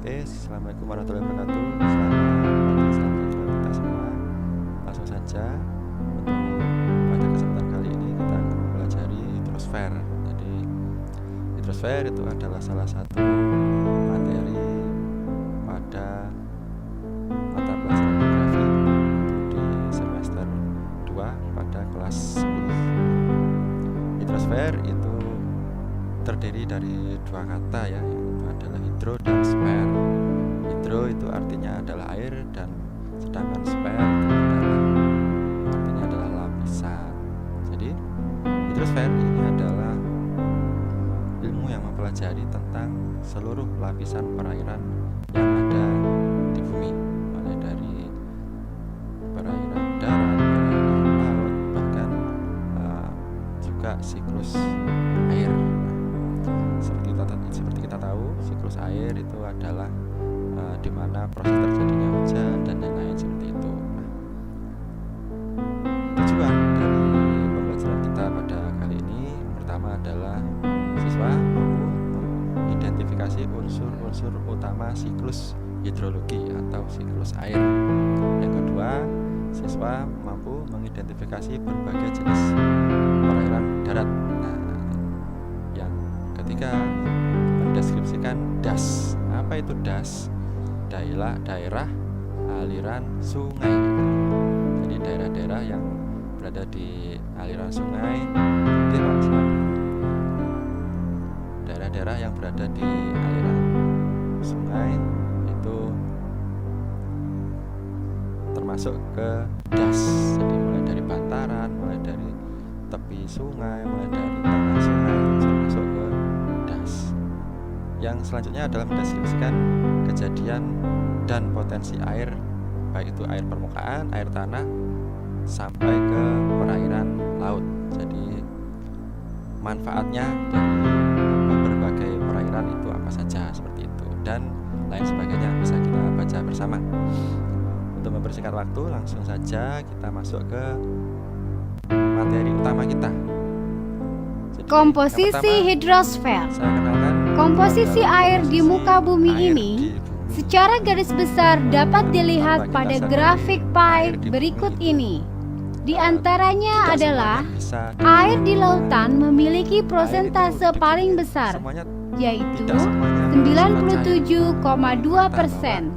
Oke, assalamualaikum warahmatullahi wabarakatuh. Selamat pagi, salam sejahtera kita semua. Langsung saja untuk pada kesempatan kali ini kita akan mempelajari hidrosfer. Jadi hidrosfer itu adalah salah satu materi pada mata pelajaran geografi di semester 2 pada kelas 10. Hidrosfer itu terdiri dari dua kata ya, yaitu adalah hidro dan sfer. Hidro itu artinya adalah air, dan sedangkan sfer itu artinya adalah lapisan. Jadi hidrosfer ini adalah ilmu yang mempelajari tentang seluruh lapisan perairan yang ada di bumi, mulai dari perairan darat, perairan laut, bahkan juga siklus air. Seperti kita tahu, siklus air itu adalah di mana proses terjadinya hujan dan lain-lain seperti itu. Tujuan dari pembelajaran kita pada kali ini pertama adalah siswa mampu mengidentifikasi unsur-unsur utama siklus hidrologi atau siklus air. Yang kedua, siswa mampu mengidentifikasi berbagai jenis perairan darat. Yang ketiga, mendeskripsikan das. Apa itu das? Daerah aliran sungai. Jadi daerah-daerah yang berada di aliran sungai, daerah-daerah yang berada di aliran sungai itu termasuk ke das. Jadi mulai dari bantaran, mulai dari tepi sungai, mulai dari tengah sungai itu termasuk ke das. Yang selanjutnya adalah mendeskripsikan kejadian dan potensi air, baik itu air permukaan, air tanah, sampai ke perairan laut. Jadi manfaatnya dari berbagai perairan itu apa saja, seperti itu, dan lain sebagainya bisa kita baca bersama. Untuk mempersingkat waktu, langsung saja kita masuk ke materi utama kita. Jadi, komposisi hidrosfer. Komposisi air di muka bumi ini secara garis besar dapat dilihat pada grafik pie berikut ini. Di antaranya adalah air di lautan memiliki persentase paling besar, yaitu 97,2%,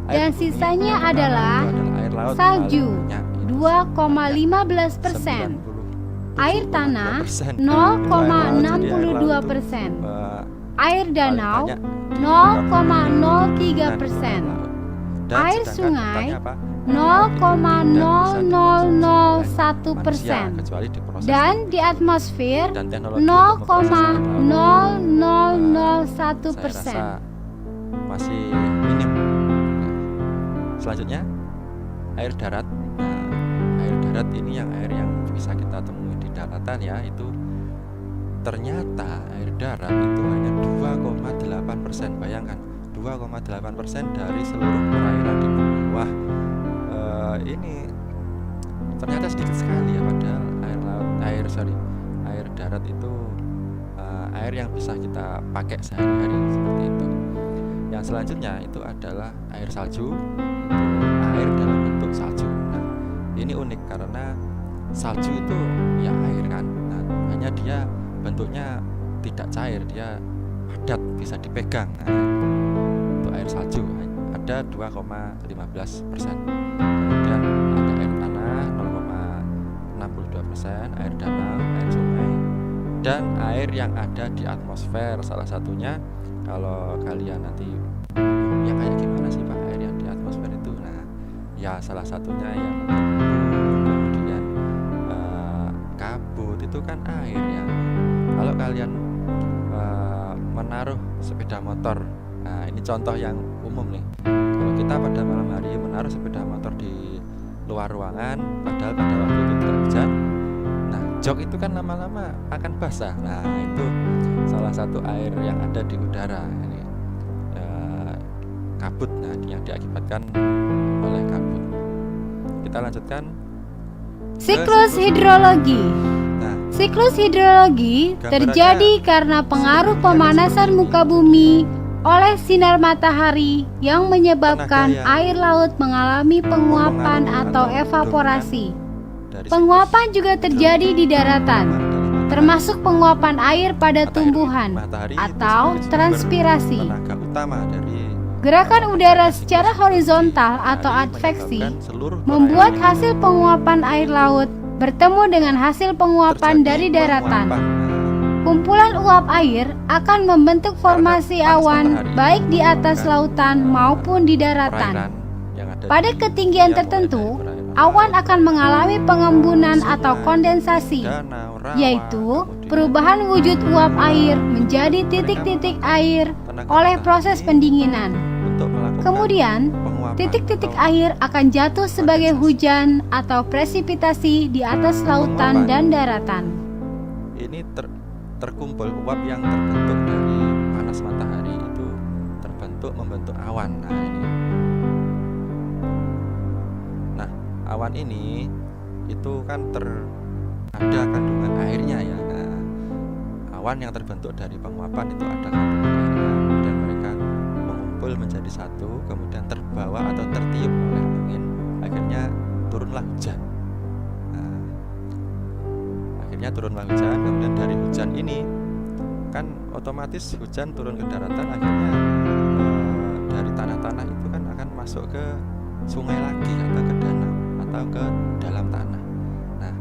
dan sisanya adalah salju 2,15%, air tanah 0,62%, air danau 0,03%, air sungai 0,0001%, dan di atmosfer 0,0001%. Masih minim. Selanjutnya air darat. Air darat ini air yang bisa kita temui di daratan ya, itu ternyata air darat itu hanya 2,8%. Bayangkan, 2,8% dari seluruh perairan di bumi. Wah, ini ternyata sedikit sekali ya, padahal air darat itu air yang bisa kita pakai sehari-hari, seperti itu. Yang selanjutnya itu adalah air salju, air dalam bentuk salju. Nah, ini unik karena salju itu ya air kan, hanya dia bentuknya tidak cair, dia padat, bisa dipegang. Untuk air salju ada 2,15%. Kemudian ada air tanah 0,62%, air danau, air sungai, dan air yang ada di atmosfer. Salah satunya, kalau kalian nanti ya kayak gimana sih Pak air yang di atmosfer itu? Nah, ya salah satunya yang kemudian kabut itu kan air ya. Kalau kalian menaruh sepeda motor, nah ini contoh yang umum nih. Kalau kita pada malam hari menaruh sepeda motor di luar ruangan, padahal pada waktu itu tidak hujan, nah jok itu kan lama-lama akan basah. Nah itu salah satu air yang ada di udara. Ini kabut, nah yang diakibatkan oleh kabut. Kita lanjutkan siklus hidrologi. Siklus hidrologi terjadi karena pengaruh pemanasan muka bumi oleh sinar matahari yang menyebabkan air laut mengalami penguapan atau evaporasi. Penguapan juga terjadi di daratan, termasuk penguapan air pada tumbuhan atau transpirasi. Gerakan udara secara horizontal atau adveksi membuat hasil penguapan air laut bertemu dengan hasil penguapan dari daratan. Kumpulan uap air akan membentuk formasi awan baik di atas lautan maupun di daratan. Pada ketinggian tertentu, awan akan mengalami pengembunan atau kondensasi, yaitu perubahan wujud uap air menjadi titik-titik air oleh proses pendinginan. Kemudian, titik-titik air akan jatuh sebagai hujan atau presipitasi di atas lautan dan daratan. Ini terkumpul uap yang terbentuk dari panas matahari itu membentuk awan. Nah, awan ini itu kan ada kandungan airnya ya. Nah, awan yang terbentuk dari penguapan itu ada kandungan airnya, dan mereka mengumpul menjadi satu, kemudian terbawa atau tertiup oleh angin, akhirnya turunlah hujan. Turunlah hujan, kemudian dari hujan ini kan otomatis hujan turun ke daratan, akhirnya dari tanah-tanah itu kan akan masuk ke sungai lagi atau ke danau atau ke dalam tanah. Nah,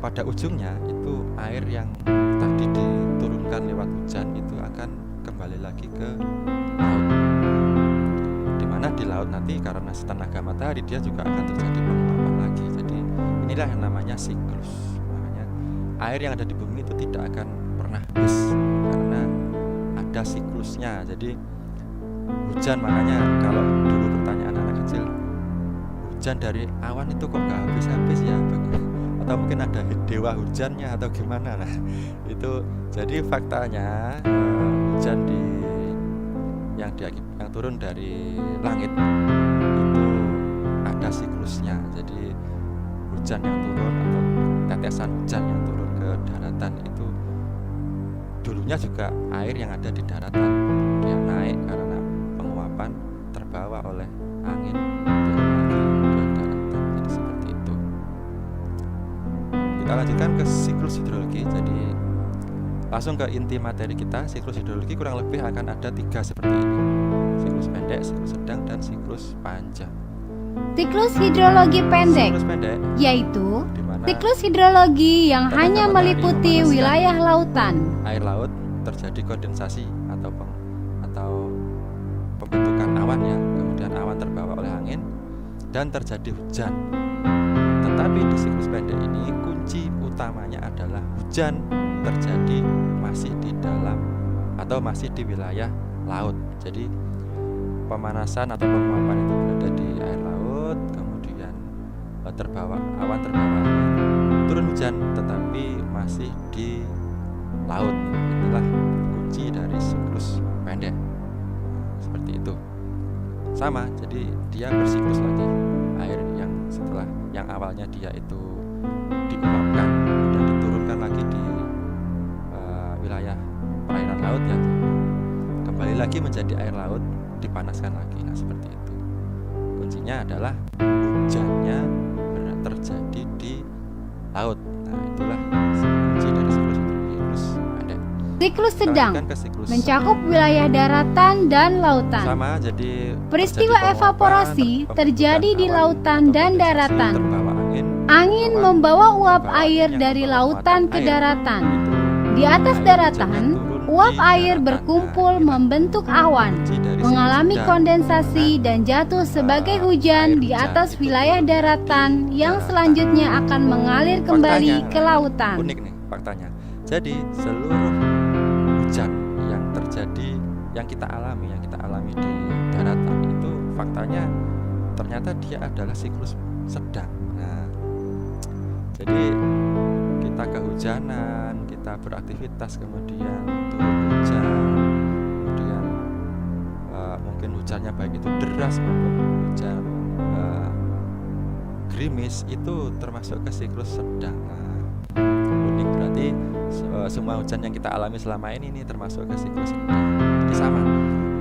pada ujungnya itu air yang tadi diturunkan lewat hujan itu akan kembali lagi ke laut, dimana di laut nanti karena tenaga matahari dia juga akan terjadi penguapan lagi. Jadi inilah yang namanya siklus. Air yang ada di bumi itu tidak akan pernah habis karena ada siklusnya. Jadi hujan, makanya kalau dulu pertanyaan anak kecil, hujan dari awan itu kok gak habis-habis ya, atau mungkin ada dewa hujannya atau gimana. Nah, itu jadi faktanya hujan yang turun dari langit itu ada siklusnya. Jadi hujan yang turun atau tetesan hujan yang turun ke daratan itu dulunya juga air yang ada di daratan, dia naik karena penguapan, terbawa oleh angin, turun lagi ke daratan. Jadi seperti itu. Kita lanjutkan ke siklus hidrologi. Jadi langsung ke inti materi kita. Siklus hidrologi kurang lebih akan ada 3 seperti ini: siklus pendek, siklus sedang, dan siklus panjang. Siklus hidrologi pendek yaitu siklus hidrologi yang hanya meliputi wilayah lautan. Air laut terjadi kondensasi atau pembentukan awan ya, kemudian awan terbawa oleh angin dan terjadi hujan. Tetapi di siklus pendek ini kunci utamanya adalah hujan terjadi masih di dalam atau masih di wilayah laut. Jadi pemanasan atau penguapan itu berada di air laut, kemudian awan terbawa angin, turun hujan tetapi masih di laut. Itulah kunci dari siklus pendek. Seperti itu. Sama, jadi dia bersiklus lagi. Air yang setelah yang awalnya dia itu diuapkan dan diturunkan lagi di wilayah perairan laut ya, kembali lagi menjadi air laut, dipanaskan lagi. Nah, seperti itu. Kuncinya adalah hujannya terjadi di laut. Nah, itulah kunci dari siklus pendek. Siklus sedang mencakup wilayah daratan dan lautan. Sama, jadi peristiwa evaporasi terjadi di lautan dan daratan. Angin membawa uap air dari lautan ke daratan. Di atas daratan, uap air berkumpul membentuk awan, mengalami kondensasi dan jatuh sebagai hujan di atas wilayah daratan yang selanjutnya akan mengalir kembali ke lautan. Unik nih faktanya. Jadi seluruh hujan yang terjadi, yang kita alami di daratan itu faktanya ternyata dia adalah siklus sedang. Nah, jadi kita kehujanan, kita beraktivitas, kemudian turun hujan, kemudian mungkin hujannya baik itu deras maupun hujan gerimis, itu termasuk ke siklus sedang. Nah, unik, berarti semua hujan yang kita alami selama ini termasuk ke siklus sedang. Jadi sama.